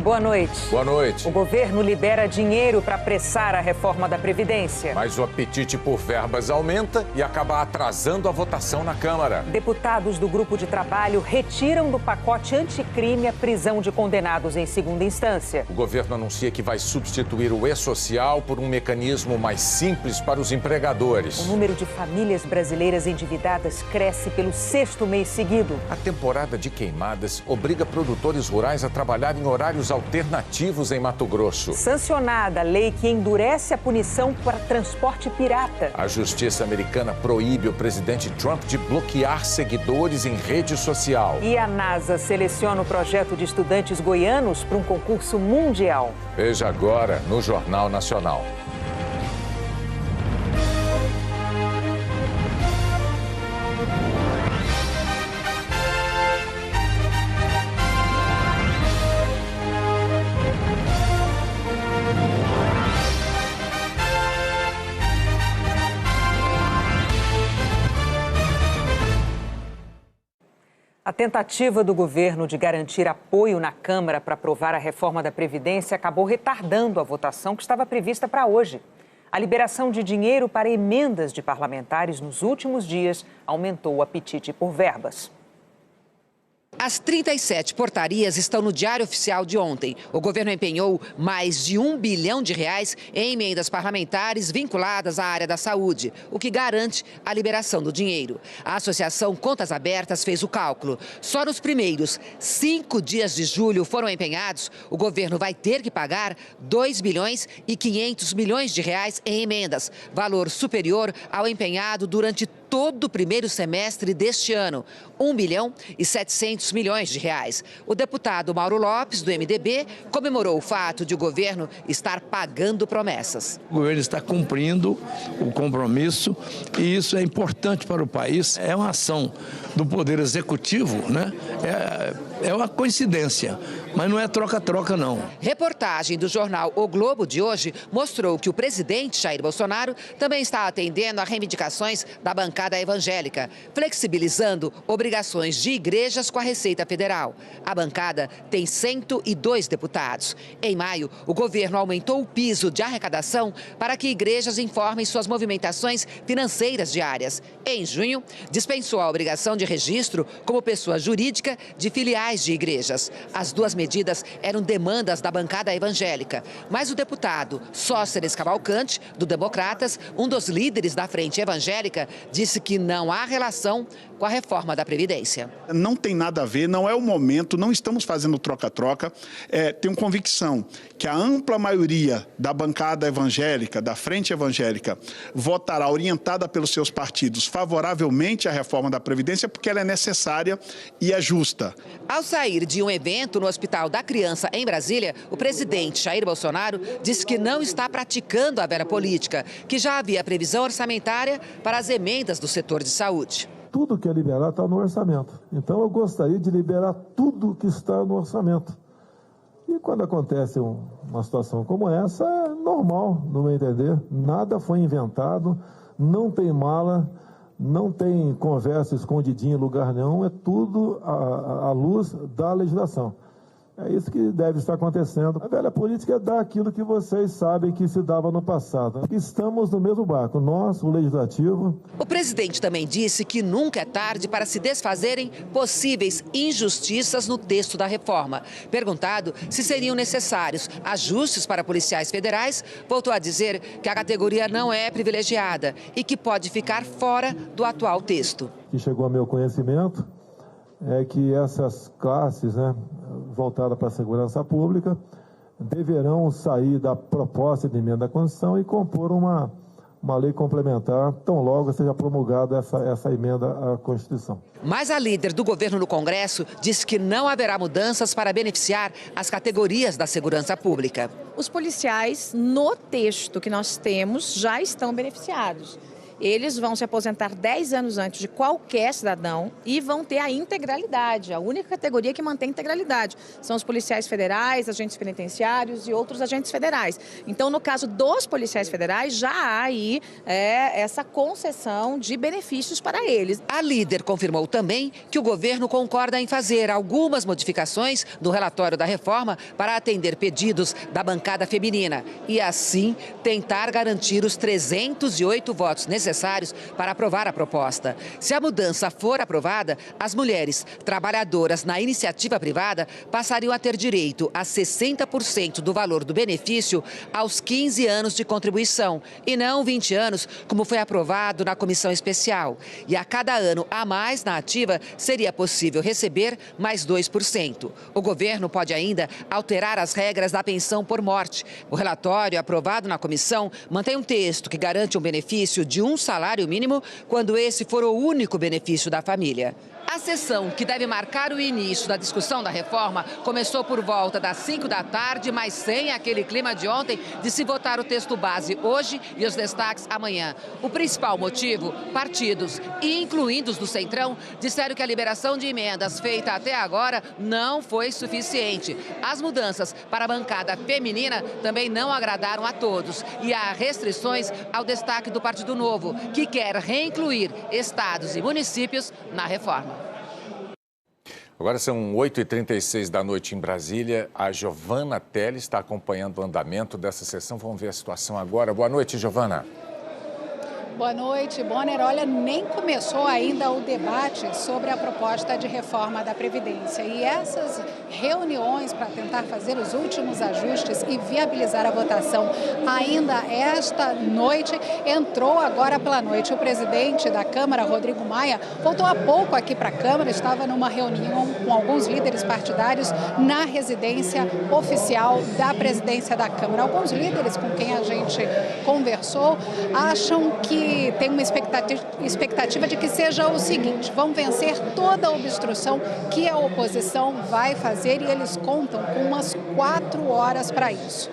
Boa noite. Boa noite. O governo libera dinheiro para apressar a reforma da Previdência. Mas o apetite por verbas aumenta e acaba atrasando a votação na Câmara. Deputados do grupo de trabalho retiram do pacote anticrime a prisão de condenados em segunda instância. O governo anuncia que vai substituir o E-Social por um mecanismo mais simples para os empregadores. O número de famílias brasileiras endividadas cresce pelo 6º mês seguido. A temporada de queimadas obriga produtores rurais a trabalhar em horários alternativos em Mato Grosso. Sancionada a lei que endurece a punição para transporte pirata. A justiça americana proíbe o presidente Trump de bloquear seguidores em rede social. E a NASA seleciona o projeto de estudantes goianos para um concurso mundial. Veja agora no Jornal Nacional. A tentativa do governo de garantir apoio na Câmara para aprovar a reforma da Previdência acabou retardando a votação que estava prevista para hoje. A liberação de dinheiro para emendas de parlamentares nos últimos dias aumentou o apetite por verbas. As 37 portarias estão no Diário Oficial de ontem. O governo empenhou mais de R$1 bilhão em emendas parlamentares vinculadas à área da saúde, o que garante a liberação do dinheiro. A Associação Contas Abertas fez o cálculo. Só nos primeiros 5 dias de julho foram empenhados, o governo vai ter que pagar R$2 bilhões e 500 milhões em emendas, valor superior ao empenhado durante todo o primeiro semestre deste ano, R$1 bilhão e 700 milhões de reais. O deputado Mauro Lopes, do MDB, comemorou o fato de o governo estar pagando promessas. O governo está cumprindo o compromisso e isso é importante para o país. É uma ação do Poder Executivo, né? É uma coincidência, mas não é troca-troca, não. Reportagem do jornal O Globo de hoje mostrou que o presidente Jair Bolsonaro também está atendendo a reivindicações da bancada evangélica, flexibilizando obrigações de igrejas com a Receita Federal. A bancada tem 102 deputados. Em maio, o governo aumentou o piso de arrecadação para que igrejas informem suas movimentações financeiras diárias. Em junho, dispensou a obrigação de registro como pessoa jurídica de filiais de igrejas. As duas medidas eram demandas da bancada evangélica, mas o deputado Sóstenes Cavalcante, do Democratas, um dos líderes da frente evangélica, disse que não há relação com a reforma da Previdência. Não tem nada a ver, não é o momento, não estamos fazendo troca-troca. Tenho convicção que a ampla maioria da bancada evangélica, da frente evangélica, votará orientada pelos seus partidos favoravelmente à reforma da Previdência, porque ela é necessária e é justa. Ao sair de um evento no Hospital da Criança, em Brasília, o presidente Jair Bolsonaro disse que não está praticando a velha política, que já havia previsão orçamentária para as emendas do setor de saúde. Tudo que é liberar está no orçamento. Então eu gostaria de liberar tudo que está no orçamento. E quando acontece uma situação como essa, é normal, no meu entender. Nada foi inventado, não tem mala, não tem conversa escondidinha em lugar nenhum, é tudo à luz da legislação. É isso que deve estar acontecendo. A velha política é dar aquilo que vocês sabem que se dava no passado. Estamos no mesmo barco, nós, o Legislativo. O presidente também disse que nunca é tarde para se desfazerem possíveis injustiças no texto da reforma. Perguntado se seriam necessários ajustes para policiais federais, voltou a dizer que a categoria não é privilegiada e que pode ficar fora do atual texto. O que chegou ao meu conhecimento é que essas classes, voltadas para a segurança pública, deverão sair da proposta de emenda à Constituição e compor uma lei complementar, tão logo seja promulgada essa emenda à Constituição. Mas a líder do governo no Congresso disse que não haverá mudanças para beneficiar as categorias da segurança pública. Os policiais, no texto que nós temos, já estão beneficiados. eles vão se aposentar 10 anos antes de qualquer cidadão e vão ter a integralidade. A única categoria que mantém integralidade são os policiais federais, agentes penitenciários e outros agentes federais. Então, no caso dos policiais federais, já há aí essa concessão de benefícios para eles. A líder confirmou também que o governo concorda em fazer algumas modificações no relatório da reforma para atender pedidos da bancada feminina e, assim, tentar garantir os 308 votos necessários para aprovar a proposta. Se a mudança for aprovada, as mulheres trabalhadoras na iniciativa privada passariam a ter direito a 60% do valor do benefício aos 15 anos de contribuição e não 20 anos, como foi aprovado na comissão especial. E a cada ano a mais na ativa seria possível receber mais 2%. O governo pode ainda alterar as regras da pensão por morte. O relatório aprovado na comissão mantém um texto que garante um benefício de um salário mínimo quando esse for o único benefício da família. A sessão, que deve marcar o início da discussão da reforma, começou por volta das 5 da tarde, mas sem aquele clima de ontem de se votar o texto base hoje e os destaques amanhã. O principal motivo, partidos, incluindo os do Centrão, disseram que a liberação de emendas feita até agora não foi suficiente. As mudanças para a bancada feminina também não agradaram a todos. E há restrições ao destaque do Partido Novo, que quer reincluir estados e municípios na reforma. Agora são 8h36 da noite em Brasília. A Giovana Teles está acompanhando o andamento dessa sessão. Vamos ver a situação agora. Boa noite, Giovana. Boa noite, Bonner. Olha, nem começou ainda o debate sobre a proposta de reforma da Previdência. E essas reuniões para tentar fazer os últimos ajustes e viabilizar a votação ainda esta noite, entrou agora pela noite. O presidente da Câmara, Rodrigo Maia, voltou há pouco aqui para a Câmara, estava numa reunião com alguns líderes partidários na residência oficial da presidência da Câmara. Alguns líderes com quem a gente conversou acham que tem uma expectativa de que seja o seguinte: vão vencer toda a obstrução que a oposição vai fazer e eles contam com umas 4 horas para isso.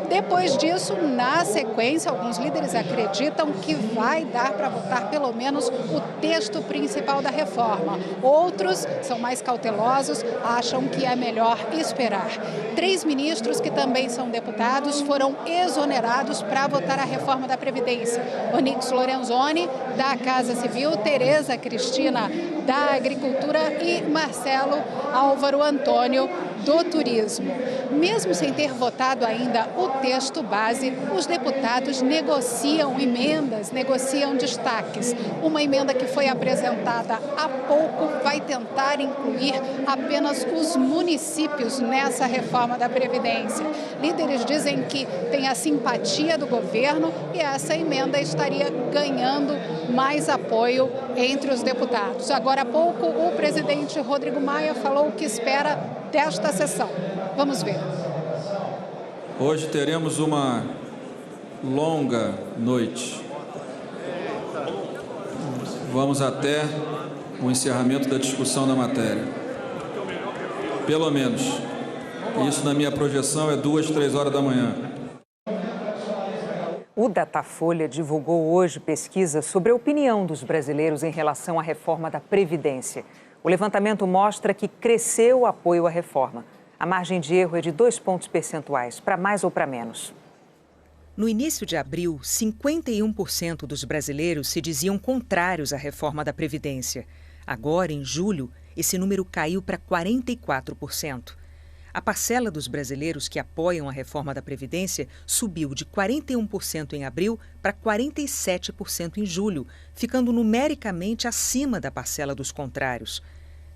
Depois disso, na sequência, alguns líderes acreditam que vai dar para votar pelo menos o texto principal da reforma. Outros são mais cautelosos, acham que é melhor esperar. 3 ministros, que também são deputados, foram exonerados para votar a reforma da Previdência. Onyx Lorenzoni, da Casa Civil, Tereza Cristina, da Agricultura e Marcelo Álvaro Antônio, do Turismo. Mesmo sem ter votado ainda o texto base, os deputados negociam emendas, negociam destaques. Uma emenda que foi apresentada há pouco vai tentar incluir apenas os municípios nessa reforma da Previdência. Líderes dizem que tem a simpatia do governo e essa emenda estaria ganhando mais apoio entre os deputados. Agora há pouco, o presidente Rodrigo Maia falou o que espera desta sessão. Vamos ver. Hoje teremos uma longa noite. Vamos até o encerramento da discussão da matéria. Pelo menos. Isso, na minha projeção, é 2, 3 horas da manhã. O Datafolha divulgou hoje pesquisa sobre a opinião dos brasileiros em relação à reforma da Previdência. O levantamento mostra que cresceu o apoio à reforma. A margem de erro é de 2 pontos percentuais, para mais ou para menos. No início de abril, 51% dos brasileiros se diziam contrários à reforma da Previdência. Agora, em julho, esse número caiu para 44%. A parcela dos brasileiros que apoiam a reforma da Previdência subiu de 41% em abril para 47% em julho, ficando numericamente acima da parcela dos contrários.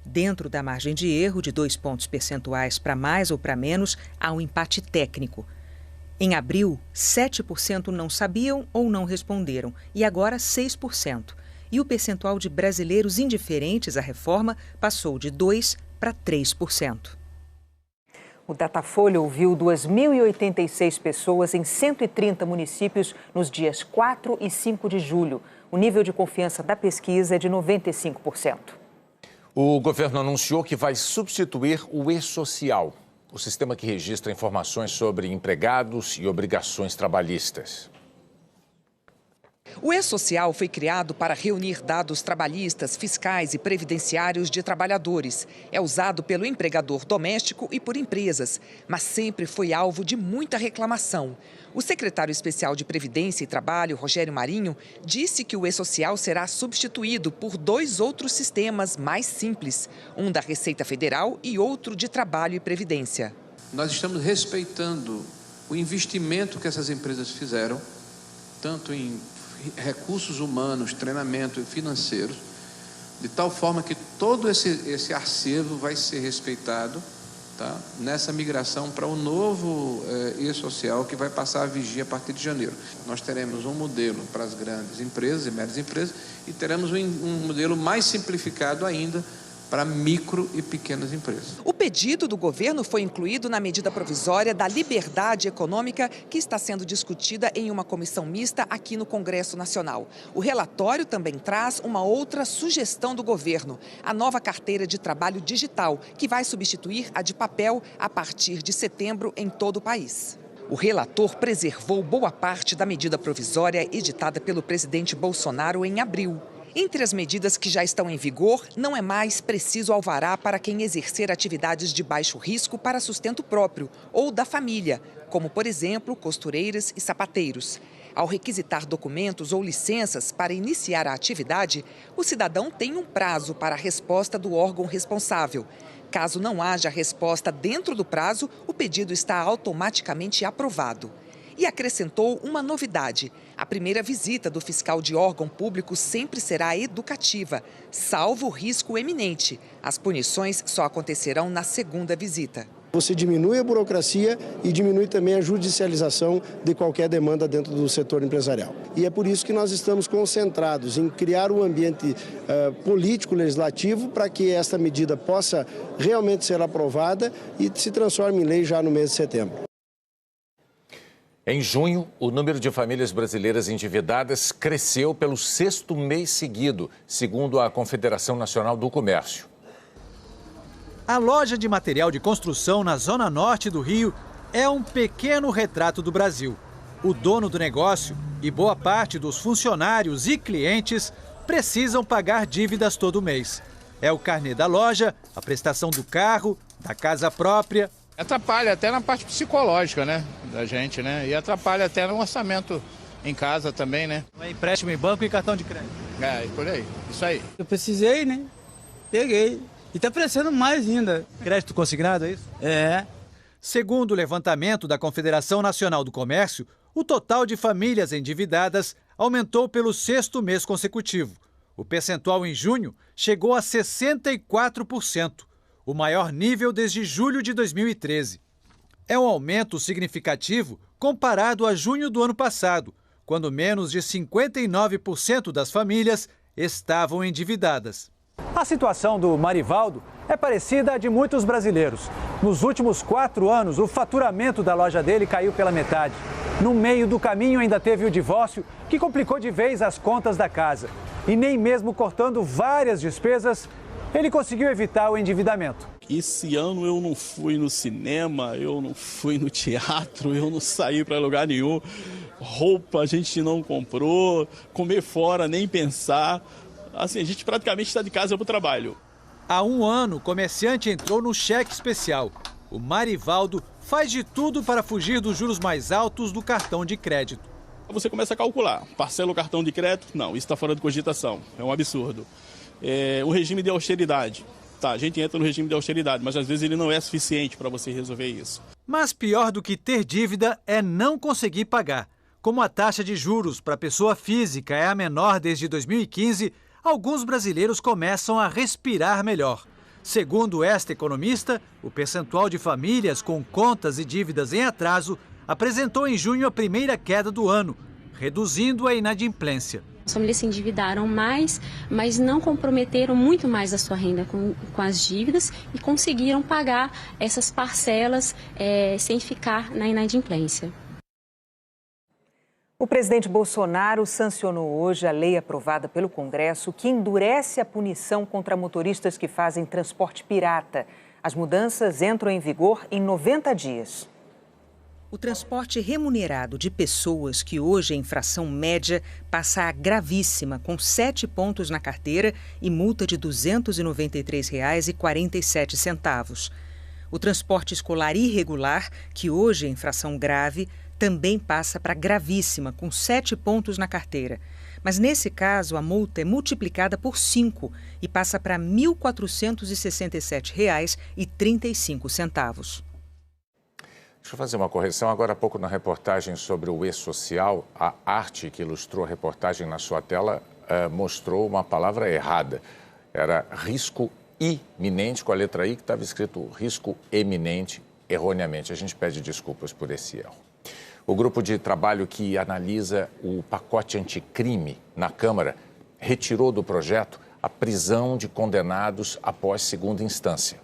Dentro da margem de erro de 2 pontos percentuais para mais ou para menos, há um empate técnico. Em abril, 7% não sabiam ou não responderam, e agora 6%. E o percentual de brasileiros indiferentes à reforma passou de 2% para 3%. O Datafolha ouviu 2.086 pessoas em 130 municípios nos dias 4 e 5 de julho. O nível de confiança da pesquisa é de 95%. O governo anunciou que vai substituir o E-Social, o sistema que registra informações sobre empregados e obrigações trabalhistas. O E-Social foi criado para reunir dados trabalhistas, fiscais e previdenciários de trabalhadores. É usado pelo empregador doméstico e por empresas, mas sempre foi alvo de muita reclamação. O secretário especial de Previdência e Trabalho, Rogério Marinho, disse que o E-Social será substituído por 2 outros sistemas mais simples, um da Receita Federal e outro de Trabalho e Previdência. Nós estamos respeitando o investimento que essas empresas fizeram, tanto em recursos humanos, treinamento e financeiros, de tal forma que todo esse acervo vai ser respeitado, tá, nessa migração para o novo E-Social que vai passar a vigir a partir de janeiro. Nós teremos um modelo para as grandes empresas e médias empresas e teremos um modelo mais simplificado ainda para micro e pequenas empresas. O pedido do governo foi incluído na medida provisória da liberdade econômica que está sendo discutida em uma comissão mista aqui no Congresso Nacional. O relatório também traz uma outra sugestão do governo, a nova carteira de trabalho digital, que vai substituir a de papel a partir de setembro em todo o país. O relator preservou boa parte da medida provisória editada pelo presidente Bolsonaro em abril. Entre as medidas que já estão em vigor, não é mais preciso alvará para quem exercer atividades de baixo risco para sustento próprio ou da família, como, por exemplo, costureiras e sapateiros. Ao requisitar documentos ou licenças para iniciar a atividade, o cidadão tem um prazo para a resposta do órgão responsável. Caso não haja resposta dentro do prazo, o pedido está automaticamente aprovado. E acrescentou uma novidade. A primeira visita do fiscal de órgão público sempre será educativa, salvo risco eminente. As punições só acontecerão na segunda visita. Você diminui a burocracia e diminui também a judicialização de qualquer demanda dentro do setor empresarial. E é por isso que nós estamos concentrados em criar um ambiente político legislativo para que esta medida possa realmente ser aprovada e se transforme em lei já no mês de setembro. Em junho, o número de famílias brasileiras endividadas cresceu pelo 6º mês seguido, segundo a Confederação Nacional do Comércio. A loja de material de construção na zona norte do Rio é um pequeno retrato do Brasil. O dono do negócio e boa parte dos funcionários e clientes precisam pagar dívidas todo mês. É o carnê da loja, a prestação do carro, da casa própria. Atrapalha até na parte psicológica, né, da gente, né? E atrapalha até no orçamento em casa também, né? É empréstimo em banco e cartão de crédito. É, por aí, isso aí. Eu precisei, né? Peguei. E tá precisando mais ainda. Crédito consignado, é isso? É. Segundo o levantamento da Confederação Nacional do Comércio, o total de famílias endividadas aumentou pelo 6º mês consecutivo. O percentual em junho chegou a 64%. O maior nível desde julho de 2013. É um aumento significativo comparado a junho do ano passado, quando menos de 59% das famílias estavam endividadas. A situação do Marivaldo é parecida à de muitos brasileiros. Nos últimos 4 anos, o faturamento da loja dele caiu pela metade. No meio do caminho ainda teve o divórcio, que complicou de vez as contas da casa. E nem mesmo cortando várias despesas, ele conseguiu evitar o endividamento. Esse ano eu não fui no cinema, eu não fui no teatro, eu não saí para lugar nenhum. Roupa a gente não comprou, comer fora nem pensar. Assim, a gente praticamente está de casa para o trabalho. Há um ano, o comerciante entrou no cheque especial. O Marivaldo faz de tudo para fugir dos juros mais altos do cartão de crédito. Você começa a calcular, parcela o cartão de crédito? Não, isso está fora de cogitação, é um absurdo. Um regime de austeridade. Tá, a gente entra no regime de austeridade, mas às vezes ele não é suficiente para você resolver isso. Mas pior do que ter dívida é não conseguir pagar. Como a taxa de juros para pessoa física é a menor desde 2015, alguns brasileiros começam a respirar melhor. Segundo esta economista, o percentual de famílias com contas e dívidas em atraso apresentou em junho a primeira queda do ano, reduzindo a inadimplência. As famílias se endividaram mais, mas não comprometeram muito mais a sua renda com as dívidas e conseguiram pagar essas parcelas sem ficar na inadimplência. O presidente Bolsonaro sancionou hoje a lei aprovada pelo Congresso que endurece a punição contra motoristas que fazem transporte pirata. As mudanças entram em vigor em 90 dias. O transporte remunerado de pessoas, que hoje é infração média, passa a gravíssima, com 7 pontos na carteira e multa de R$ 293,47. O transporte escolar irregular, que hoje é infração grave, também passa para gravíssima, com 7 pontos na carteira. Mas nesse caso, a multa é multiplicada por 5 e passa para R$ 1.467,35. Deixa eu fazer uma correção. Agora há pouco, na reportagem sobre o E-Social, a arte que ilustrou a reportagem na sua tela mostrou uma palavra errada. Era risco iminente, com a letra I, que estava escrito risco eminente, erroneamente. A gente pede desculpas por esse erro. O grupo de trabalho que analisa o pacote anticrime na Câmara retirou do projeto a prisão de condenados após segunda instância.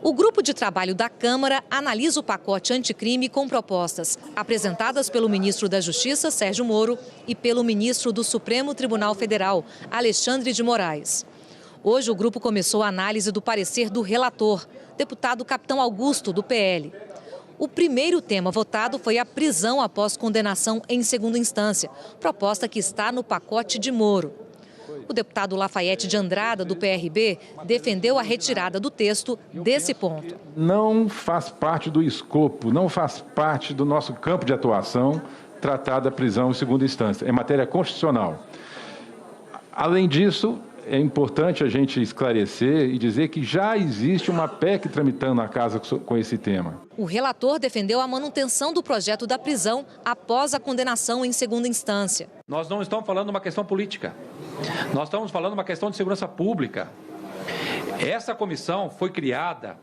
O grupo de trabalho da Câmara analisa o pacote anticrime com propostas apresentadas pelo ministro da Justiça, Sérgio Moro, e pelo ministro do Supremo Tribunal Federal, Alexandre de Moraes. Hoje, o grupo começou a análise do parecer do relator, deputado Capitão Augusto, do PL. O primeiro tema votado foi a prisão após condenação em segunda instância, proposta que está no pacote de Moro. O deputado Lafayette de Andrada, do PRB, defendeu a retirada do texto desse ponto. Não faz parte do escopo, não faz parte do nosso campo de atuação tratar da prisão em segunda instância. É matéria constitucional. Além disso, é importante a gente esclarecer e dizer que já existe uma PEC tramitando na casa com esse tema. O relator defendeu a manutenção do projeto da prisão após a condenação em segunda instância. Nós não estamos falando de uma questão política. Nós estamos falando de uma questão de segurança pública. Essa comissão foi criada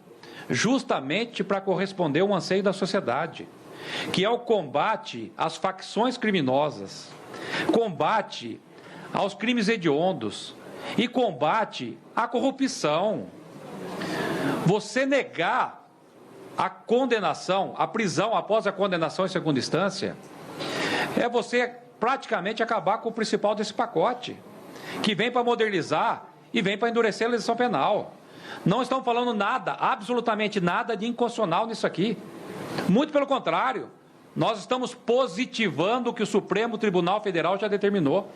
justamente para corresponder ao anseio da sociedade, que é o combate às facções criminosas, combate aos crimes hediondos e combate à corrupção. Você negar a condenação, a prisão após a condenação em segunda instância, é você praticamente acabar com o principal desse pacote, que vem para modernizar e vem para endurecer a legislação penal. Não estamos falando nada, absolutamente nada de inconstitucional nisso aqui. Muito pelo contrário, nós estamos positivando o que o Supremo Tribunal Federal já determinou,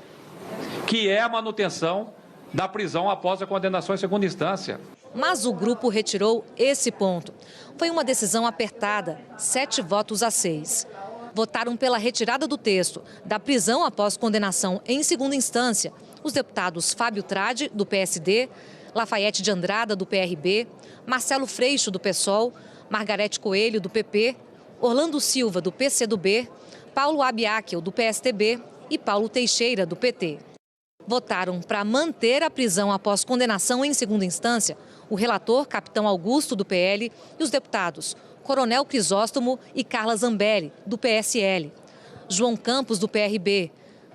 que é a manutenção da prisão após a condenação em segunda instância. Mas o grupo retirou esse ponto. Foi uma decisão apertada, 7-6. Votaram pela retirada do texto da prisão após condenação em segunda instância os deputados Fábio Trade, do PSD, Lafayette de Andrada, do PRB, Marcelo Freixo, do PSOL, Margarete Coelho, do PP, Orlando Silva, do PCdoB, Paulo Abiakel, do PSTB e Paulo Teixeira, do PT. Votaram para manter a prisão após condenação em segunda instância o relator Capitão Augusto, do PL, e os deputados Coronel Crisóstomo e Carla Zambelli, do PSL, João Campos, do PRB,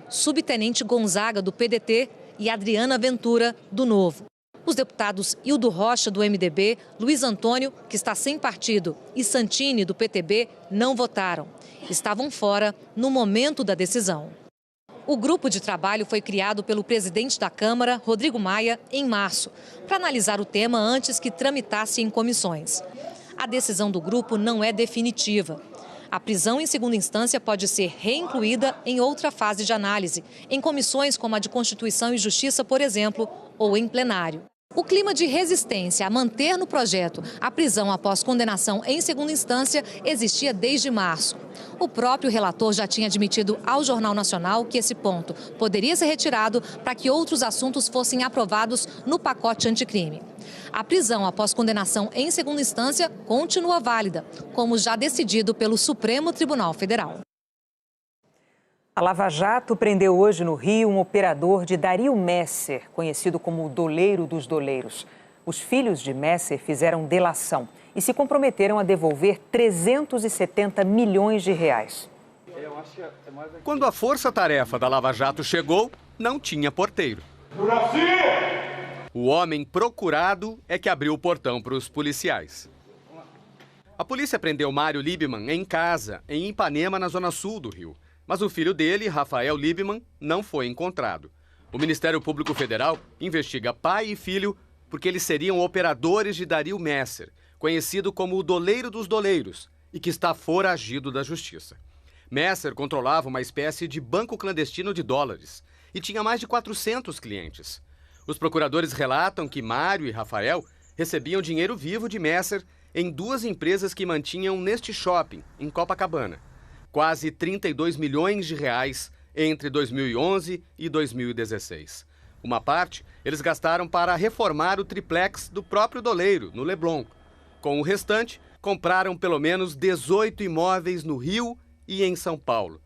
Subtenente Gonzaga, do PDT e Adriana Ventura, do Novo. Os deputados Hildo Rocha, do MDB, Luiz Antônio, que está sem partido, e Santini, do PTB, não votaram. Estavam fora no momento da decisão. O grupo de trabalho foi criado pelo presidente da Câmara, Rodrigo Maia, em março, para analisar o tema antes que tramitasse em comissões. A decisão do grupo não é definitiva. A prisão em segunda instância pode ser reincluída em outra fase de análise, em comissões como a de Constituição e Justiça, por exemplo, ou em plenário. O clima de resistência a manter no projeto a prisão após condenação em segunda instância existia desde março. O próprio relator já tinha admitido ao Jornal Nacional que esse ponto poderia ser retirado para que outros assuntos fossem aprovados no pacote anticrime. A prisão após condenação em segunda instância continua válida, como já decidido pelo Supremo Tribunal Federal. A Lava Jato prendeu hoje no Rio um operador de Dario Messer, conhecido como o Doleiro dos Doleiros. Os filhos de Messer fizeram delação e se comprometeram a devolver 370 milhões de reais. Quando a força-tarefa da Lava Jato chegou, não tinha porteiro. O homem procurado é que abriu o portão para os policiais. A polícia prendeu Mário Liebman em casa, em Ipanema, na zona sul do Rio. Mas o filho dele, Rafael Liebman, não foi encontrado. O Ministério Público Federal investiga pai e filho porque eles seriam operadores de Dario Messer, conhecido como o Doleiro dos Doleiros, e que está foragido da justiça. Messer controlava uma espécie de banco clandestino de dólares e tinha mais de 400 clientes. Os procuradores relatam que Mário e Rafael recebiam dinheiro vivo de Messer em 2 empresas que mantinham neste shopping, em Copacabana. Quase 32 milhões de reais entre 2011 e 2016. Uma parte eles gastaram para reformar o triplex do próprio doleiro, no Leblon. Com o restante, compraram pelo menos 18 imóveis no Rio e em São Paulo.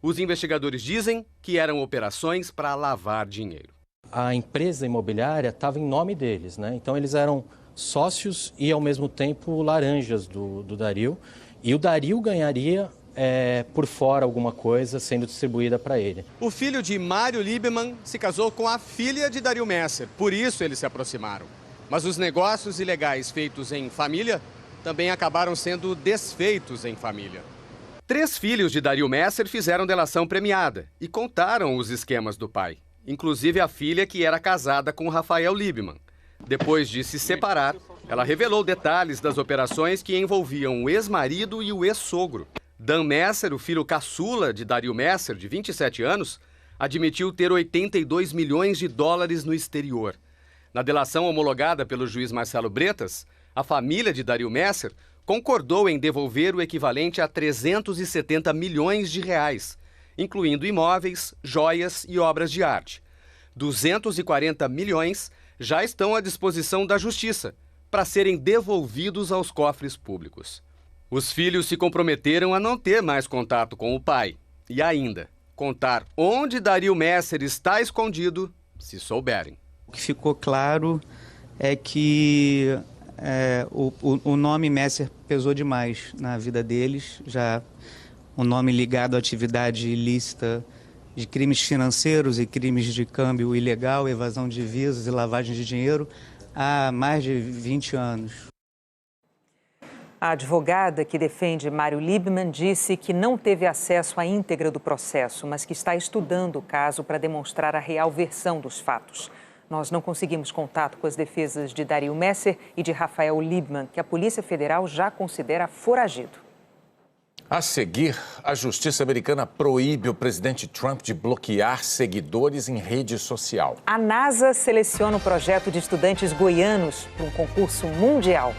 Os investigadores dizem que eram operações para lavar dinheiro. A empresa imobiliária estava em nome deles, né? Então eles eram sócios e ao mesmo tempo laranjas do Dario. E o Dario ganharia por fora alguma coisa sendo distribuída para ele. O filho de Mário Lieberman se casou com a filha de Dario Messer, por isso eles se aproximaram. Mas os negócios ilegais feitos em família também acabaram sendo desfeitos em família. 3 filhos de Dario Messer fizeram delação premiada e contaram os esquemas do pai, inclusive a filha que era casada com Rafael Lieberman. Depois de se separar, ela revelou detalhes das operações que envolviam o ex-marido e o ex-sogro. Dan Messer, o filho caçula de Dario Messer, de 27 anos, admitiu ter 82 milhões de dólares no exterior. Na delação homologada pelo juiz Marcelo Bretas, a família de Dario Messer concordou em devolver o equivalente a 370 milhões de reais, incluindo imóveis, joias e obras de arte. 240 milhões já estão à disposição da Justiça para serem devolvidos aos cofres públicos. Os filhos se comprometeram a não ter mais contato com o pai e ainda contar onde Dario Messer está escondido, se souberem. O que ficou claro é que o nome Messer pesou demais na vida deles, já um nome ligado à atividade ilícita de crimes financeiros e crimes de câmbio ilegal, evasão de divisas e lavagem de dinheiro há mais de 20 anos. A advogada que defende Mário Lieberman disse que não teve acesso à íntegra do processo, mas que está estudando o caso para demonstrar a real versão dos fatos. Nós não conseguimos contato com as defesas de Dario Messer e de Rafael Lieberman, que a Polícia Federal já considera foragido. A seguir, a Justiça americana proíbe o presidente Trump de bloquear seguidores em rede social. A NASA seleciona um projeto de estudantes goianos para um concurso mundial.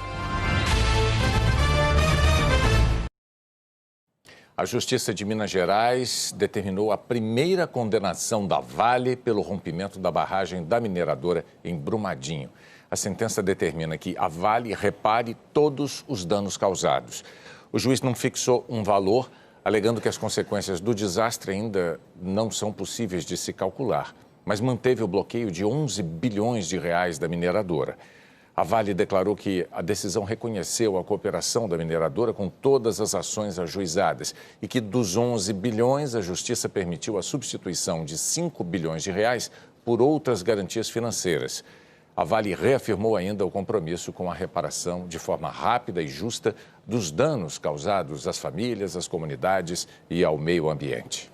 A Justiça de Minas Gerais determinou a primeira condenação da Vale pelo rompimento da barragem da mineradora em Brumadinho. A sentença determina que a Vale repare todos os danos causados. O juiz não fixou um valor, alegando que as consequências do desastre ainda não são possíveis de se calcular, mas manteve o bloqueio de 11 bilhões de reais da mineradora. A Vale declarou que a decisão reconheceu a cooperação da mineradora com todas as ações ajuizadas e que dos 11 bilhões a Justiça permitiu a substituição de 5 bilhões de reais por outras garantias financeiras. A Vale reafirmou ainda o compromisso com a reparação de forma rápida e justa dos danos causados às famílias, às comunidades e ao meio ambiente.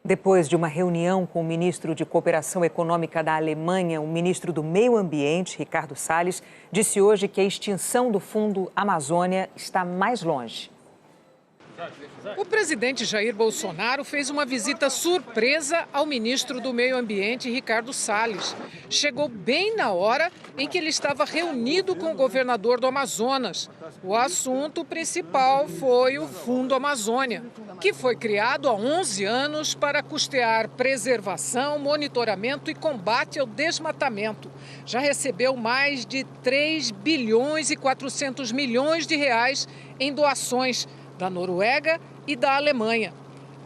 Depois de uma reunião com o ministro de Cooperação Econômica da Alemanha, o ministro do Meio Ambiente, Ricardo Salles, disse hoje que a extinção do Fundo Amazônia está mais longe. O presidente Jair Bolsonaro fez uma visita surpresa ao ministro do Meio Ambiente, Ricardo Salles. Chegou bem na hora em que ele estava reunido com o governador do Amazonas. O assunto principal foi o Fundo Amazônia, que foi criado há 11 anos para custear preservação, monitoramento e combate ao desmatamento. Já recebeu mais de 3 bilhões e 400 milhões de reais em doações da Noruega e da Alemanha.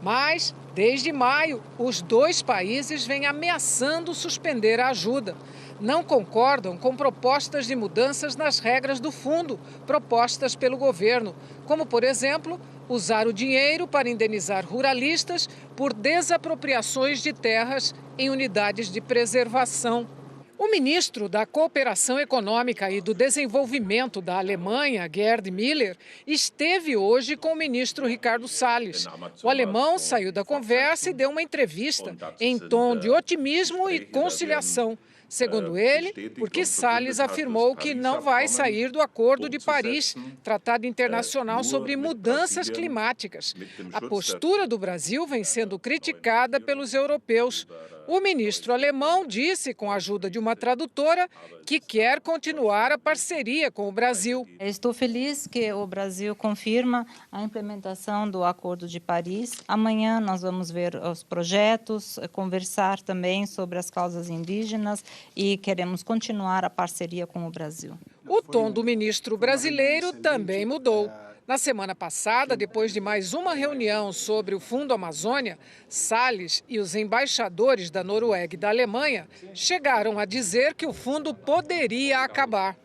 Mas, desde maio, os dois países vêm ameaçando suspender a ajuda. Não concordam com propostas de mudanças nas regras do fundo propostas pelo governo, como, por exemplo, usar o dinheiro para indenizar ruralistas por desapropriações de terras em unidades de preservação. O ministro da Cooperação Econômica e do Desenvolvimento da Alemanha, Gerd Müller, esteve hoje com o ministro Ricardo Salles. O alemão saiu da conversa e deu uma entrevista em tom de otimismo e conciliação. Segundo ele, porque Salles afirmou que não vai sair do Acordo de Paris, tratado internacional sobre mudanças climáticas. A postura do Brasil vem sendo criticada pelos europeus. O ministro alemão disse, com a ajuda de uma tradutora, que quer continuar a parceria com o Brasil. Estou feliz que o Brasil confirma a implementação do Acordo de Paris. Amanhã nós vamos ver os projetos, conversar também sobre as causas indígenas e queremos continuar a parceria com o Brasil. O tom do ministro brasileiro também mudou. Na semana passada, depois de mais uma reunião sobre o Fundo Amazônia, Salles e os embaixadores da Noruega e da Alemanha chegaram a dizer que o fundo poderia acabar.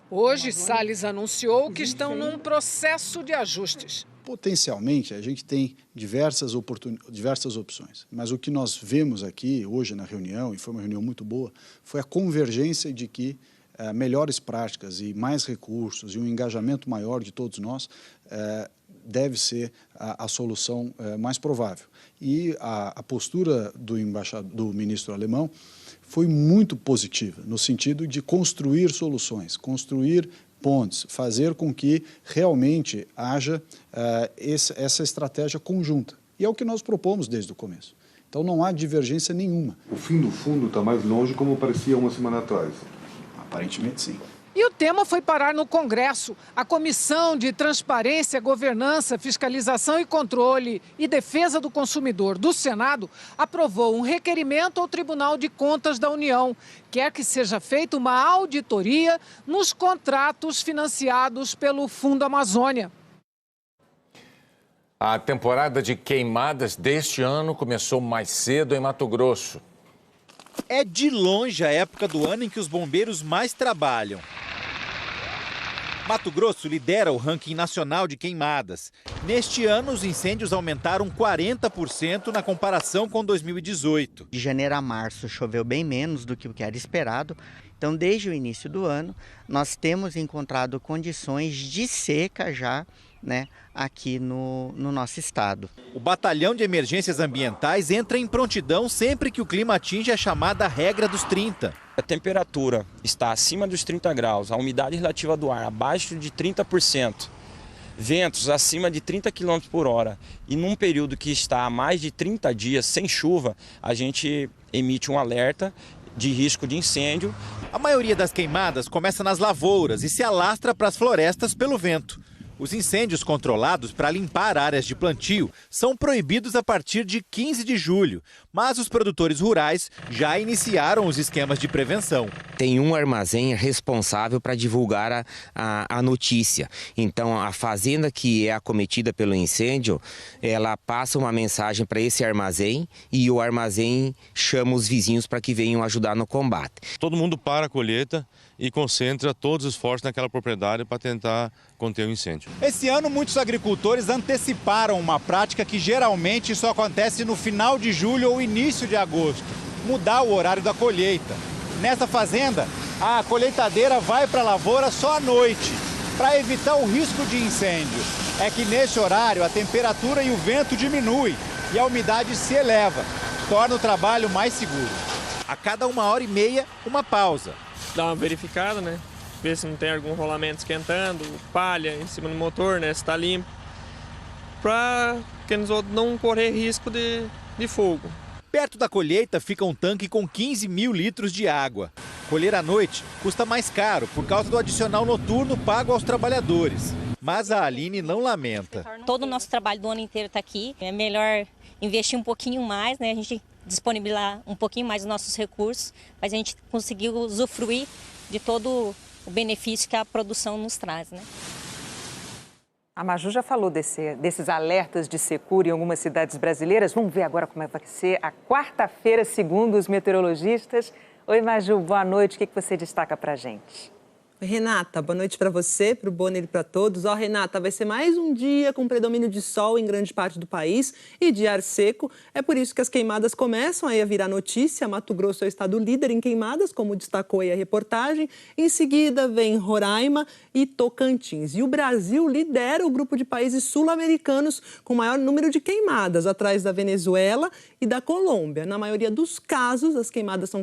Hoje, Salles anunciou que estão num processo de ajustes. Potencialmente, a gente tem diversas opções, mas o que nós vemos aqui hoje na reunião, e foi uma reunião muito boa, foi a convergência de que melhores práticas e mais recursos e um engajamento maior de todos nós deve ser a solução mais provável. E a postura do ministro alemão foi muito positiva, no sentido de construir soluções, construir pontes, fazer com que realmente haja essa estratégia conjunta. E é o que nós propomos desde o começo. Então não há divergência nenhuma. O fim do fundo está mais longe como parecia uma semana atrás. Aparentemente, sim. E o tema foi parar no Congresso. A Comissão de Transparência, Governança, Fiscalização e Controle e Defesa do Consumidor do Senado aprovou um requerimento ao Tribunal de Contas da União. Quer que seja feita uma auditoria nos contratos financiados pelo Fundo Amazônia. A temporada de queimadas deste ano começou mais cedo em Mato Grosso. É de longe a época do ano em que os bombeiros mais trabalham. Mato Grosso lidera o ranking nacional de queimadas. Neste ano, os incêndios aumentaram 40% na comparação com 2018. De janeiro a março choveu bem menos do que o que era esperado. Então, desde o início do ano, nós temos encontrado condições de seca já, aqui no nosso estado. O Batalhão de Emergências Ambientais entra em prontidão sempre que o clima atinge a chamada regra dos 30. A temperatura está acima dos 30 graus, a umidade relativa do ar abaixo de 30%, ventos acima de 30 km por hora e num período que está há mais de 30 dias sem chuva, a gente emite um alerta de risco de incêndio. A maioria das queimadas começa nas lavouras e se alastra para as florestas pelo vento. Os incêndios controlados para limpar áreas de plantio são proibidos a partir de 15 de julho, mas os produtores rurais já iniciaram os esquemas de prevenção. Tem um armazém responsável para divulgar a notícia. Então, a fazenda que é acometida pelo incêndio, ela passa uma mensagem para esse armazém e o armazém chama os vizinhos para que venham ajudar no combate. Todo mundo para a colheita e concentra todos os esforços naquela propriedade para tentar conter o incêndio. Esse ano, muitos agricultores anteciparam uma prática que geralmente só acontece no final de julho ou início de agosto: mudar o horário da colheita. Nessa fazenda, a colheitadeira vai para a lavoura só à noite, para evitar o risco de incêndio. É que nesse horário a temperatura e o vento diminuem e a umidade se eleva, torna o trabalho mais seguro. A cada 1h30, uma pausa. Dá uma verificada, ver se não tem algum rolamento esquentando, palha em cima do motor, se está limpo, para que não correr risco de fogo. Perto da colheita fica um tanque com 15 mil litros de água. Colher à noite custa mais caro por causa do adicional noturno pago aos trabalhadores. Mas a Aline não lamenta. Todo o nosso trabalho do ano inteiro está aqui. É melhor investir um pouquinho mais, A gente disponibilizar um pouquinho mais dos nossos recursos, mas a gente conseguiu usufruir de todo o benefício que a produção nos traz, A Maju já falou desses alertas de secura em algumas cidades brasileiras. Vamos ver agora como vai ser a quarta-feira, segundo os meteorologistas. Oi, Maju, boa noite. O que você destaca para a gente? Renata, boa noite para você, para o Bonner e para todos. Renata, vai ser mais um dia com predomínio de sol em grande parte do país e de ar seco. É por isso que as queimadas começam a virar notícia. Mato Grosso é o estado líder em queimadas, como destacou aí a reportagem. Em seguida vem Roraima e Tocantins. E o Brasil lidera o grupo de países sul-americanos com maior número de queimadas, atrás da Venezuela e da Colômbia. Na maioria dos casos, as queimadas são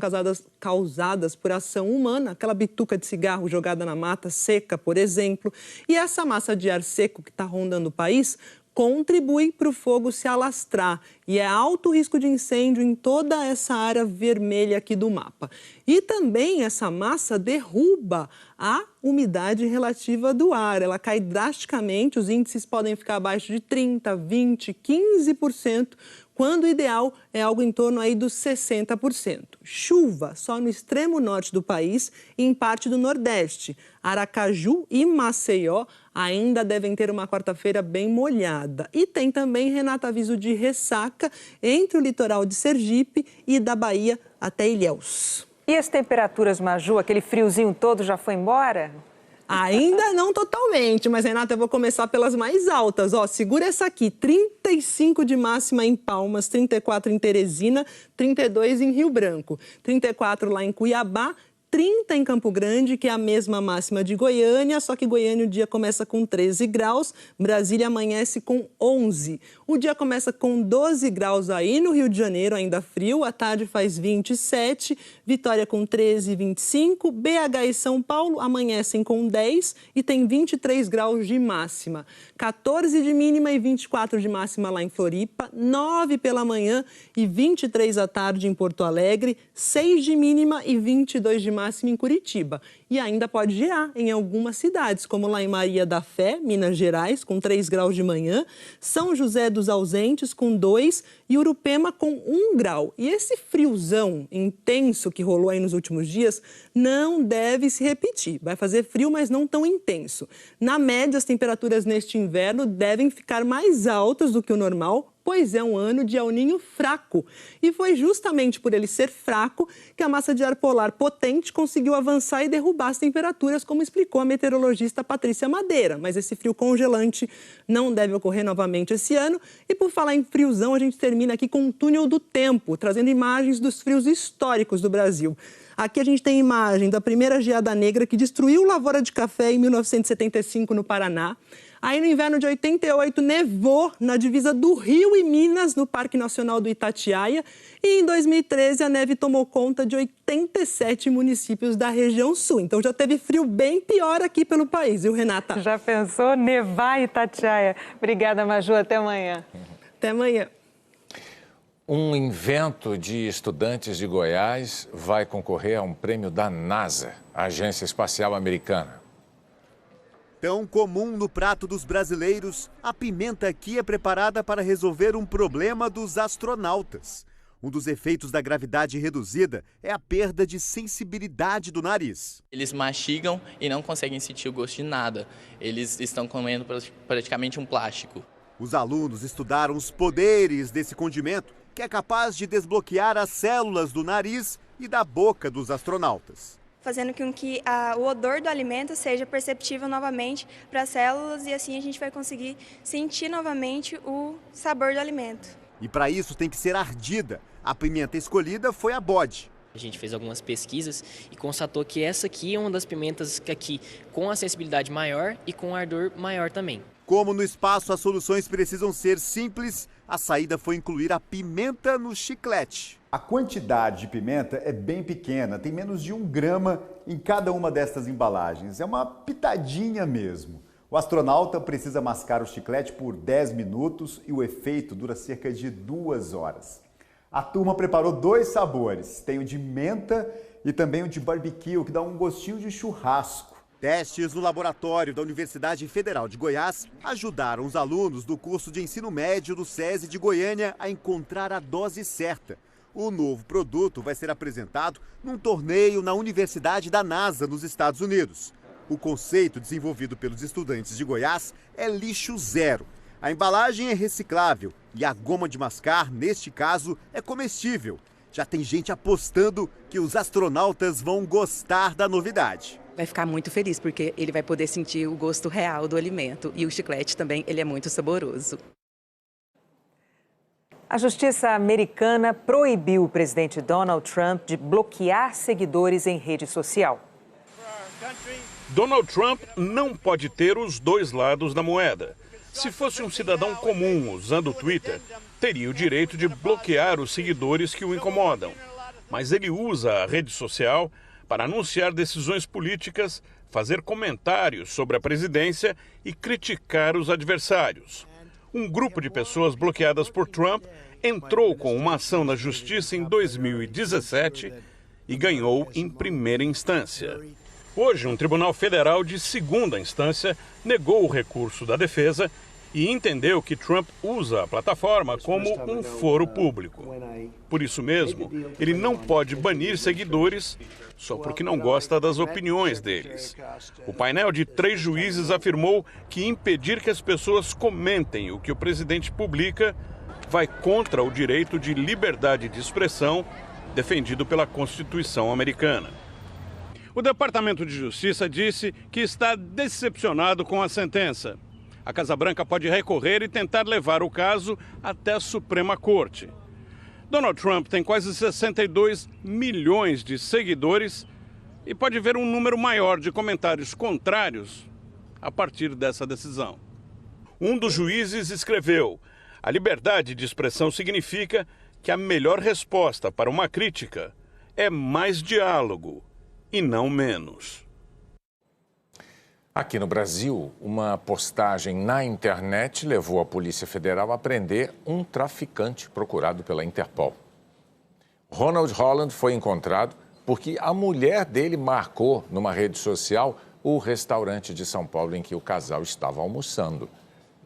causadas por ação humana, aquela bituca de cigarro jogada na mata seca, por exemplo. E essa massa de ar seco que está rondando o país contribui para o fogo se alastrar. E é alto risco de incêndio em toda essa área vermelha aqui do mapa. E também essa massa derruba a umidade relativa do ar. Ela cai drasticamente, os índices podem ficar abaixo de 30%, 20%, 15%, quando o ideal é algo em torno aí dos 60%. Chuva só no extremo norte do país e em parte do nordeste. Aracaju e Maceió ainda devem ter uma quarta-feira bem molhada. E tem também, Renata, aviso de ressaca entre o litoral de Sergipe e da Bahia até Ilhéus. E as temperaturas, Maju, aquele friozinho todo já foi embora? Ainda não totalmente, mas, Renata, eu vou começar pelas mais altas. Segura essa aqui, 35 de máxima em Palmas, 34 em Teresina, 32 em Rio Branco, 34 lá em Cuiabá, 30 em Campo Grande, que é a mesma máxima de Goiânia, só que Goiânia o dia começa com 13 graus, Brasília amanhece com 11. O dia começa com 12 graus aí no Rio de Janeiro, ainda frio, à tarde faz 27, Vitória com 13 e 25, BH e São Paulo amanhecem com 10 e tem 23 graus de máxima. 14 de mínima e 24 de máxima lá em Floripa, 9 pela manhã e 23 à tarde em Porto Alegre, 6 de mínima e 22 de máxima em Curitiba. E ainda pode gear em algumas cidades, como lá em Maria da Fé, Minas Gerais, com 3 graus de manhã, São José dos Ausentes com 2 e Urupema com 1 grau. E esse friozão intenso que rolou aí nos últimos dias não deve se repetir. Vai fazer frio, mas não tão intenso. Na média, as temperaturas neste inverno devem ficar mais altas do que o normal, pois é um ano de El Niño fraco. E foi justamente por ele ser fraco que a massa de ar polar potente conseguiu avançar e derrubar as temperaturas, como explicou a meteorologista Patrícia Madeira. Mas esse frio congelante não deve ocorrer novamente esse ano. E por falar em friozão, a gente termina aqui com um túnel do tempo, trazendo imagens dos frios históricos do Brasil. Aqui a gente tem imagem da primeira geada negra que destruiu lavoura de café em 1975 no Paraná. Aí no inverno de 88 nevou na divisa do Rio e Minas, no Parque Nacional do Itatiaia. E em 2013 a neve tomou conta de 87 municípios da região sul. Então já teve frio bem pior aqui pelo país, viu, Renata? Já pensou nevar Itatiaia? Obrigada, Maju. Até amanhã. Até amanhã. Um invento de estudantes de Goiás vai concorrer a um prêmio da NASA, a Agência Espacial Americana. Tão comum no prato dos brasileiros, a pimenta aqui é preparada para resolver um problema dos astronautas. Um dos efeitos da gravidade reduzida é a perda de sensibilidade do nariz. Eles mastigam e não conseguem sentir o gosto de nada. Eles estão comendo praticamente um plástico. Os alunos estudaram os poderes desse condimento, que é capaz de desbloquear as células do nariz e da boca dos astronautas. Fazendo com que o odor do alimento seja perceptível novamente para as células e assim a gente vai conseguir sentir novamente o sabor do alimento. E para isso tem que ser ardida. A pimenta escolhida foi a bode. A gente fez algumas pesquisas e constatou que essa aqui é uma das pimentas aqui com a sensibilidade maior e com ardor maior também. Como no espaço as soluções precisam ser simples, a saída foi incluir a pimenta no chiclete. A quantidade de pimenta é bem pequena, tem menos de 1 grama em cada uma destas embalagens. É uma pitadinha mesmo. O astronauta precisa mascar o chiclete por 10 minutos e o efeito dura cerca de 2 horas. A turma preparou 2 sabores, tem o de menta e também o de barbecue, que dá um gostinho de churrasco. Testes no laboratório da Universidade Federal de Goiás ajudaram os alunos do curso de ensino médio do SESI de Goiânia a encontrar a dose certa. O novo produto vai ser apresentado num torneio na Universidade da NASA, nos Estados Unidos. O conceito desenvolvido pelos estudantes de Goiás é lixo zero. A embalagem é reciclável e a goma de mascar, neste caso, é comestível. Já tem gente apostando que os astronautas vão gostar da novidade. vai ficar muito feliz, porque ele vai poder sentir o gosto real do alimento. E o chiclete também, ele é muito saboroso. A justiça americana proibiu o presidente Donald Trump de bloquear seguidores em rede social. Donald Trump não pode ter os dois lados da moeda. Se fosse um cidadão comum usando o Twitter, teria o direito de bloquear os seguidores que o incomodam. Mas ele usa a rede social para anunciar decisões políticas, fazer comentários sobre a presidência e criticar os adversários. Um grupo de pessoas bloqueadas por Trump entrou com uma ação na justiça em 2017 e ganhou em primeira instância. Hoje, um tribunal federal de segunda instância negou o recurso da defesa e entendeu que Trump usa a plataforma como um foro público. Por isso mesmo, ele não pode banir seguidores só porque não gosta das opiniões deles. O painel de 3 juízes afirmou que impedir que as pessoas comentem o que o presidente publica vai contra o direito de liberdade de expressão defendido pela Constituição americana. O Departamento de Justiça disse que está decepcionado com a sentença. A Casa Branca pode recorrer e tentar levar o caso até a Suprema Corte. Donald Trump tem quase 62 milhões de seguidores e pode ver um número maior de comentários contrários a partir dessa decisão. Um dos juízes escreveu: a liberdade de expressão significa que a melhor resposta para uma crítica é mais diálogo e não menos. Aqui no Brasil, uma postagem na internet levou a Polícia Federal a prender um traficante procurado pela Interpol. Ronald Holland foi encontrado porque a mulher dele marcou numa rede social o restaurante de São Paulo em que o casal estava almoçando.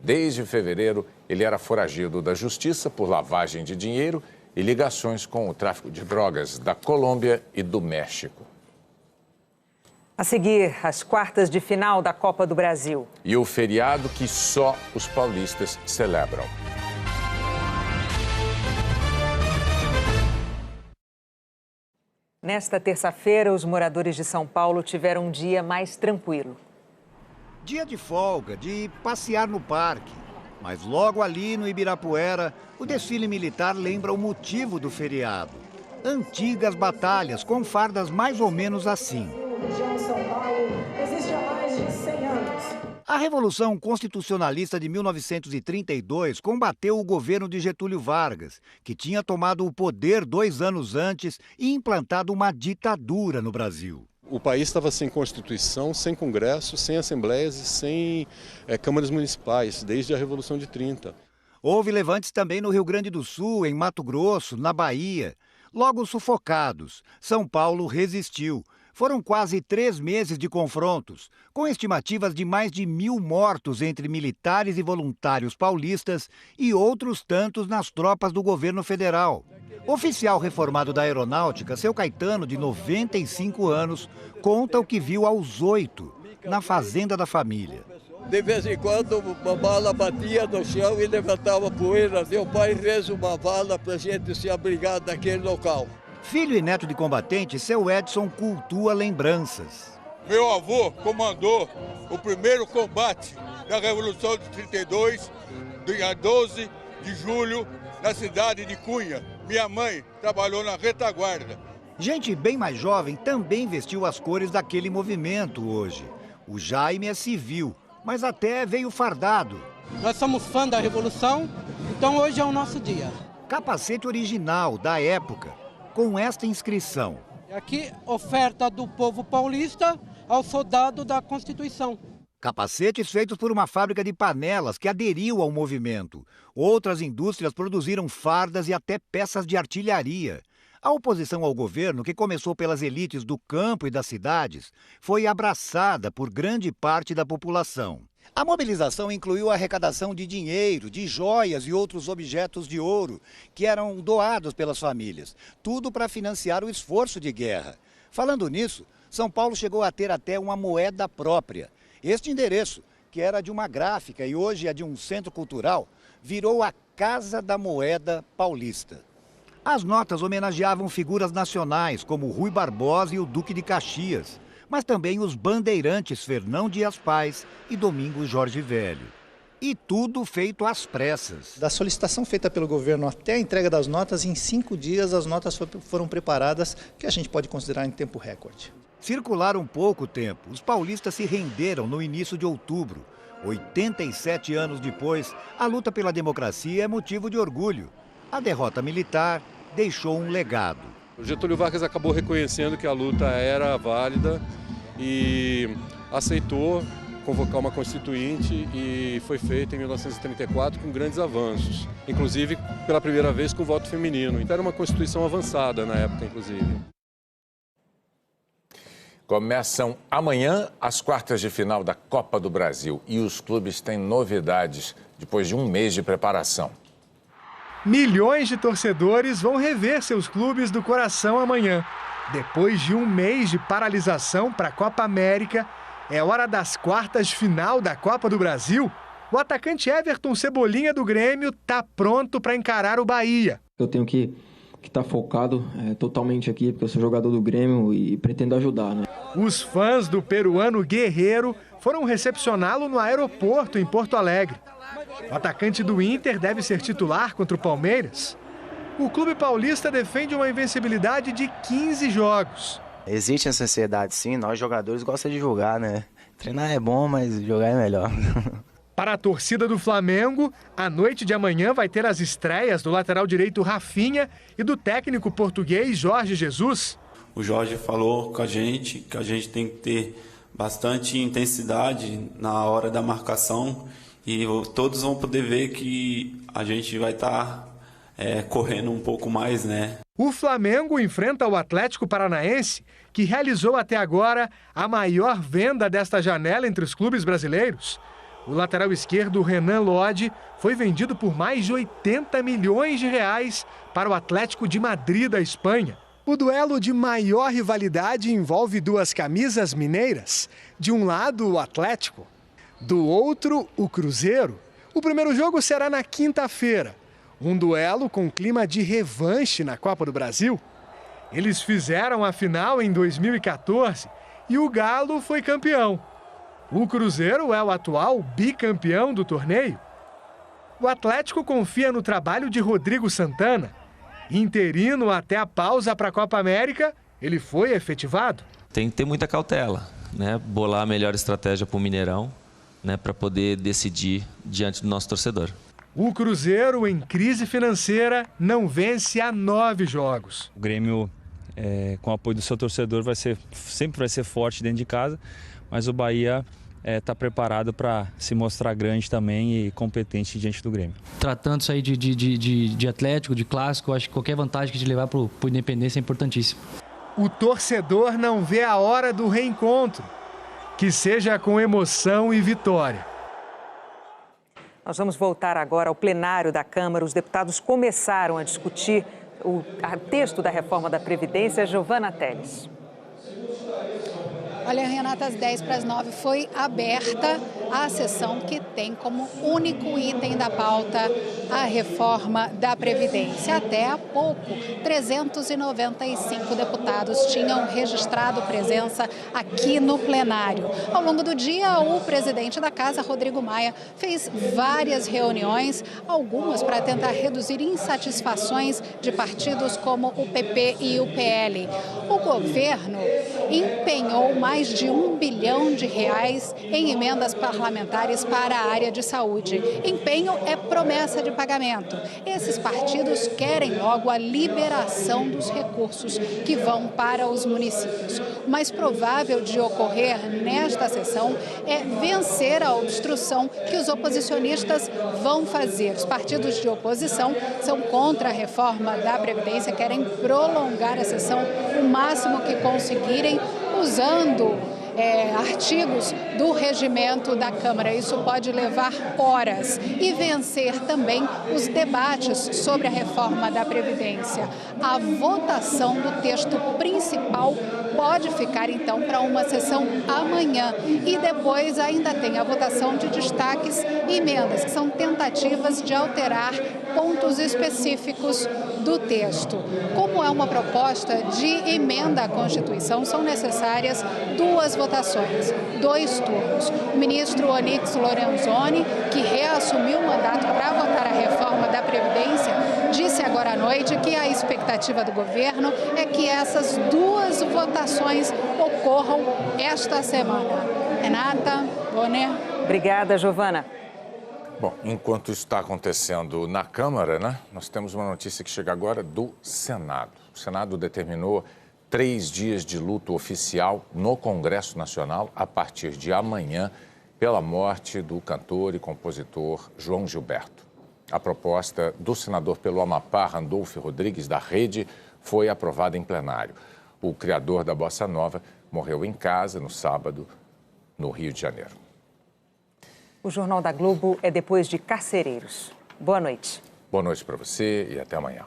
Desde fevereiro, ele era foragido da Justiça por lavagem de dinheiro e ligações com o tráfico de drogas da Colômbia e do México. A seguir, as quartas de final da Copa do Brasil. E o feriado que só os paulistas celebram. Nesta terça-feira, os moradores de São Paulo tiveram um dia mais tranquilo. Dia de folga, de passear no parque. Mas logo ali no Ibirapuera, o desfile militar lembra o motivo do feriado. Antigas batalhas com fardas mais ou menos assim. São Paulo existe há mais de 100 anos. A Revolução Constitucionalista de 1932 combateu o governo de Getúlio Vargas, que tinha tomado o poder 2 anos antes e implantado uma ditadura no Brasil. O país estava sem Constituição, sem Congresso, sem assembleias e sem câmaras municipais, desde a Revolução de 30. Houve levantes também no Rio Grande do Sul, em Mato Grosso, na Bahia. Logo sufocados, São Paulo resistiu. Foram quase 3 meses de confrontos, com estimativas de mais de 1.000 mortos entre militares e voluntários paulistas e outros tantos nas tropas do governo federal. Oficial reformado da Aeronáutica, seu Caetano, de 95 anos, conta o que viu aos 8, na fazenda da família. De vez em quando, uma bala batia no chão e levantava poeira. Meu pai fez uma bala para a gente se abrigar daquele local. Filho e neto de combatente, seu Edson cultua lembranças. Meu avô comandou o primeiro combate da Revolução de 32, dia 12 de julho, na cidade de Cunha. Minha mãe trabalhou na retaguarda. Gente bem mais jovem também vestiu as cores daquele movimento hoje. O Jaime é civil, mas até veio fardado. Nós somos fã da Revolução, então hoje é o nosso dia. Capacete original da época, com esta inscrição. Aqui, oferta do povo paulista ao soldado da Constituição. Capacetes feitos por uma fábrica de panelas que aderiu ao movimento. Outras indústrias produziram fardas e até peças de artilharia. A oposição ao governo, que começou pelas elites do campo e das cidades, foi abraçada por grande parte da população. A mobilização incluiu a arrecadação de dinheiro, de joias e outros objetos de ouro que eram doados pelas famílias, tudo para financiar o esforço de guerra. Falando nisso, São Paulo chegou a ter até uma moeda própria. Este endereço, que era de uma gráfica e hoje é de um centro cultural, virou a Casa da Moeda Paulista. As notas homenageavam figuras nacionais como Rui Barbosa e o Duque de Caxias, mas também os bandeirantes Fernão Dias Paz e Domingos Jorge Velho. E tudo feito às pressas. Da solicitação feita pelo governo até a entrega das notas, em 5 dias as notas foram preparadas, que a gente pode considerar em tempo recorde. Circularam pouco tempo. Os paulistas se renderam no início de outubro. 87 anos depois, a luta pela democracia é motivo de orgulho. A derrota militar deixou um legado. O Getúlio Vargas acabou reconhecendo que a luta era válida e aceitou convocar uma constituinte, e foi feita em 1934 com grandes avanços, inclusive pela primeira vez com voto feminino. Então era uma constituição avançada na época, inclusive. Começam amanhã as quartas de final da Copa do Brasil e os clubes têm novidades depois de um mês de preparação. Milhões de torcedores vão rever seus clubes do coração amanhã. Depois de um mês de paralisação para a Copa América, é hora das quartas de final da Copa do Brasil. O atacante Everton Cebolinha do Grêmio está pronto para encarar o Bahia. Eu tenho que estar focado totalmente aqui, porque eu sou jogador do Grêmio e pretendo ajudar, né? Os fãs do peruano Guerreiro foram recepcioná-lo no aeroporto em Porto Alegre. O atacante do Inter deve ser titular contra o Palmeiras. O clube paulista defende uma invencibilidade de 15 jogos. Existe essa ansiedade, sim. Nós, jogadores, gostamos de jogar, né? Treinar é bom, mas jogar é melhor. Para a torcida do Flamengo, a noite de amanhã vai ter as estreias do lateral direito Rafinha e do técnico português Jorge Jesus. O Jorge falou com a gente que a gente tem que ter bastante intensidade na hora da marcação e todos vão poder ver que a gente vai estar correndo um pouco mais, né? O Flamengo enfrenta o Atlético Paranaense, que realizou até agora a maior venda desta janela entre os clubes brasileiros. O lateral esquerdo Renan Lodge foi vendido por mais de 80 milhões de reais para o Atlético de Madrid da Espanha. O duelo de maior rivalidade envolve duas camisas mineiras. De um lado, o Atlético, do outro, o Cruzeiro. O primeiro jogo será na quinta-feira. Um duelo com clima de revanche na Copa do Brasil. Eles fizeram a final em 2014 e o Galo foi campeão. O Cruzeiro é o atual bicampeão do torneio. O Atlético confia no trabalho de Rodrigo Santana. Interino até a pausa para a Copa América, ele foi efetivado. Tem que ter muita cautela, né? Bolar a melhor estratégia para o Mineirão, né? Para poder decidir diante do nosso torcedor. O Cruzeiro, em crise financeira, não vence há 9 jogos. O Grêmio, com o apoio do seu torcedor, sempre vai ser forte dentro de casa, mas o Bahia está preparado para se mostrar grande também e competente diante do Grêmio. Tratando-se aí de Atlético, de clássico, acho que qualquer vantagem que a gente levar para o Independência é importantíssimo. O torcedor não vê a hora do reencontro, que seja com emoção e vitória. Nós vamos voltar agora ao plenário da Câmara. Os deputados começaram a discutir o texto da reforma da Previdência. Giovana Teles. Olha, Renata, às 10:50 foi aberta a sessão que tem como único item da pauta a reforma da Previdência. Até há pouco, 395 deputados tinham registrado presença aqui no plenário. Ao longo do dia, o presidente da Casa, Rodrigo Maia, fez várias reuniões, algumas para tentar reduzir insatisfações de partidos como o PP e o PL. O governo empenhou mais de R$1 bilhão em emendas parlamentares para a área de saúde. Empenho é promessa de pagamento. Esses partidos querem logo a liberação dos recursos que vão para os municípios. O mais provável de ocorrer nesta sessão é vencer a obstrução que os oposicionistas vão fazer. Os partidos de oposição são contra a reforma da Previdência, querem prolongar a sessão o máximo que conseguirem, usando artigos do regimento da Câmara. Isso pode levar horas e vencer também os debates sobre a reforma da Previdência. A votação do texto principal pode ficar, então, para uma sessão amanhã. E depois ainda tem a votação de destaques e emendas, que são tentativas de alterar pontos específicos do texto. Como é uma proposta de emenda à Constituição, são necessárias 2 votações, 2 turnos. O ministro Onyx Lorenzoni, que reassumiu o mandato para votar a reforma da Previdência, disse agora à noite que a expectativa do governo é que essas 2 votações ocorram esta semana. Renata, Bonner. Obrigada, Giovana. Bom, enquanto isso está acontecendo na Câmara, né, nós temos uma notícia que chega agora do Senado. O Senado determinou 3 dias de luto oficial no Congresso Nacional a partir de amanhã pela morte do cantor e compositor João Gilberto. A proposta do senador pelo Amapá, Randolfo Rodrigues, da Rede, foi aprovada em plenário. O criador da Bossa Nova morreu em casa no sábado, no Rio de Janeiro. O Jornal da Globo é depois de Carcereiros. Boa noite. Boa noite para você e até amanhã.